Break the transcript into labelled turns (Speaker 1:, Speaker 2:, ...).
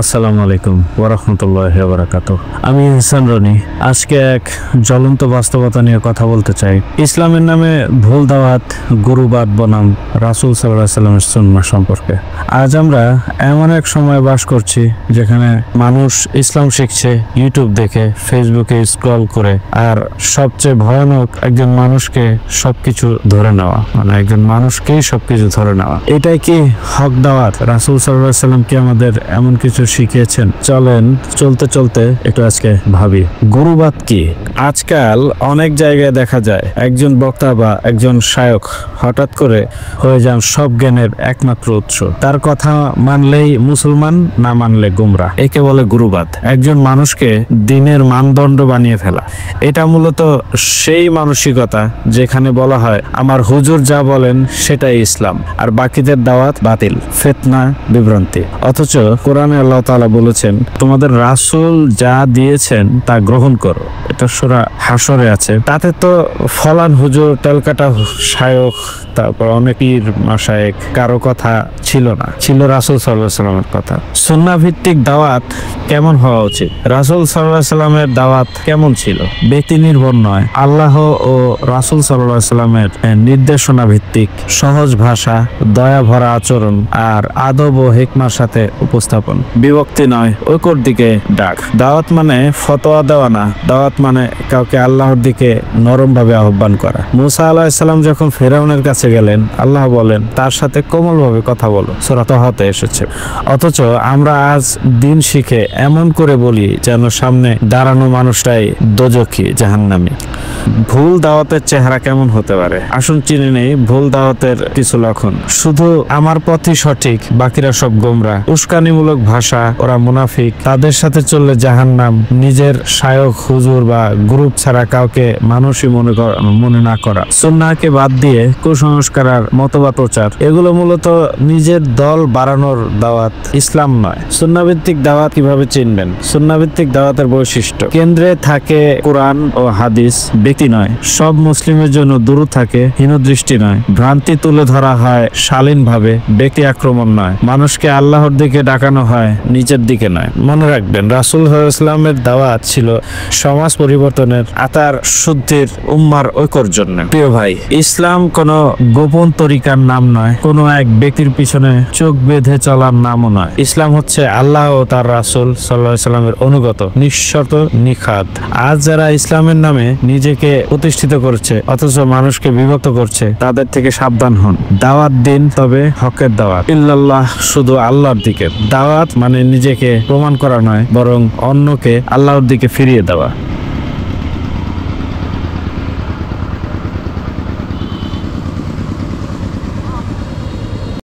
Speaker 1: আসসালামু আলাইকুম ওয়ারাহমাতুল্লাহি ওয়া বারাকাতুহু। আমি ইহসান রনি। আজকে এক জ্বলন্ত বাস্তবতা নিয়ে কথা বলতে চাই। ইসলামের নামে ভুল দাওয়াত, গুরুবাদ বনাম রাসূল সাল্লাল্লাহু আলাইহি ওয়াসাল্লামের সুন্নাহ সম্পর্কে। আজ আমরা এমন এক সময় বাস করছি যেখানে মানুষ ইসলাম শিখছে ইউটিউব দেখে, ফেসবুকে স্ক্রল করে, আর সবচেয়ে ভয়ানক একজন মানুষকে সবকিছু ধরে নেওয়া, মানে একজন মানুষকেই সবকিছু ধরে নেওয়া। এটাই কি হক দাওয়াত? রাসূল সাল্লাল্লাহু আলাইহি ওয়াসাল্লাম কি আমাদের এমন কিছু শিখিয়েছেন? চলেন চলতে চলতে একটু আজকে ভাবি, গুরুবাদ কি। আজকাল অনেক জায়গায় দেখা যায় একজন বক্তা বা একজন শায়ক হঠাৎ করে হয়ে যান সব জ্ঞানের একমাত্র উৎস। তার কথা মানলেই মুসলমান, না মানলে গুমরা। একে বলে গুরুবাদ। একজন মানুষকে দিনের মানদণ্ড বানিয়ে ফেলা। এটা মূলত সেই মানসিকতা যেখানে বলা হয় আমার হুজুর যা বলেন সেটাই ইসলাম, আর বাকিদের দাওয়াত বাতিল, ফিতনা, বিভ্রান্তি। অথচ কোরআনে আল্লাহ তাআলা বলেছেন তোমাদের রাসূল যা দিয়েছেন তা গ্রহণ করো। এটা সূরা হাশরে আছে। তাতে তো ফলান হুজুর, তেলকাটা শায়ক, তারপর অনেক পীর মাশায়েখ, কারো কথা ছিল না, ছিল রাসূল সাল্লাল্লাহু আলাইহি ওয়াসাল্লামের কথা। সুন্নাহ ভিত্তিক দাওয়াত কেমন হওয়া উচিত? রাসূল সাল্লাল্লাহু আলাইহি ওয়াসাল্লামের দাওয়াত কেমন ছিল? ব্যক্তি নির্ভর নয়, আল্লাহ ও রাসূল সাল্লাল্লাহু আলাইহি ওয়াসাল্লামের নির্দেশনা ভিত্তিক, সহজ ভাষা, দয়া ভরা আচরণ আর আদব ও হিকমার সাথে উপস্থাপন। বিভক্তি নয়, ঐক্যর দিকে ডাক। দাওয়াত মানে ফতোয়া দেওয়া না, দাওয়াত মানে কাউকে আল্লাহর দিকে নরম ভাবে আহ্বান করা। মুসা আলাইহিস সালাম যখন ফেরাউনের কাছে গেলেন, আল্লাহ বলেন তার সাথে কোমল ভাবে কথা বলো, সূরা তাহাতে এসেছে। অথচ আমরা আজ দিন শিখে এমন করে বলি যেন সামনে দাঁড়ানো মানুষটাই দোজখী, জাহান্নামী। ভুল দাওয়াতের চেহারা কেমন হতে পারে? আসুন চিনে নেই ভুল দাওয়াতের কিছু লক্ষণ। শুধু আমার পথই সঠিক, বাকিরা সব গোমরা। উস্কানিমূলক ভাষা, ওরা মুনাফিক, তাদের সাথে চললে জাহান্নাম। নিজের শায়ক, হুজুর বা গ্রুপ ছাড়া কাউকে মানুষই মনে না করা। সুন্নাহকে বাদ দিয়ে কুসংস্কার আর মতবাদ প্রচার, এগুলো মূলত নিজের দল বাড়ানোর দাওয়াত, ইসলাম নয়। সুন্নাহভিত্তিক দাওয়াত কিভাবে চিনবেন? সুন্নাহভিত্তিক দাওয়াতের বৈশিষ্ট্য: কেন্দ্রে থাকে কোরআন ও হাদিস, ব্যক্তি নয়। সব মুসলিমের জন্য দুরূহ থাকে, হীনদৃষ্টি নয়। ভ্রান্তি তুলে ধরা হয় শালীনভাবে, ব্যক্তি আক্রমণ নয়। মানুষকে আল্লাহর দিকে ডাকানো হয়, নিচের দিকে নয়। মনে রাখবেন, রাসূল সাল্লাল্লাহু আলাইহি ওয়াসাল্লামের দাওয়াত ছিল সমাজ পরিবর্তনের, আতার শুদ্ধির, উম্মার ঐক্যর জন্য। প্রিয় ভাই, ইসলাম কোনো গোপন তরিকার নাম নয়, কোনো এক ব্যক্তির পিছনে চোখ বেঁধে চলার নামও নয়। ইসলাম হচ্ছে আল্লাহ ও তার রাসূল সাল্লাল্লাহু আলাইহি ওয়াসাল্লামের অনুগত, নিঃশর্ত, নিখাদ। আজ যারা ইসলামের নামে নিজেকে প্রতিষ্ঠিত করছে অথচ মানুষকে বিভক্ত করছে, তাদের থেকে সাবধান হন। দাওয়াত দিন, তবে হকের দাওয়াত, ইল্লাল্লাহ, শুধু আল্লাহর দিকে। দাওয়াত মানে নিজেকে প্রমাণ করা নয়, বরং অন্যকে আল্লাহর দিকে ফিরিয়ে দেওয়া।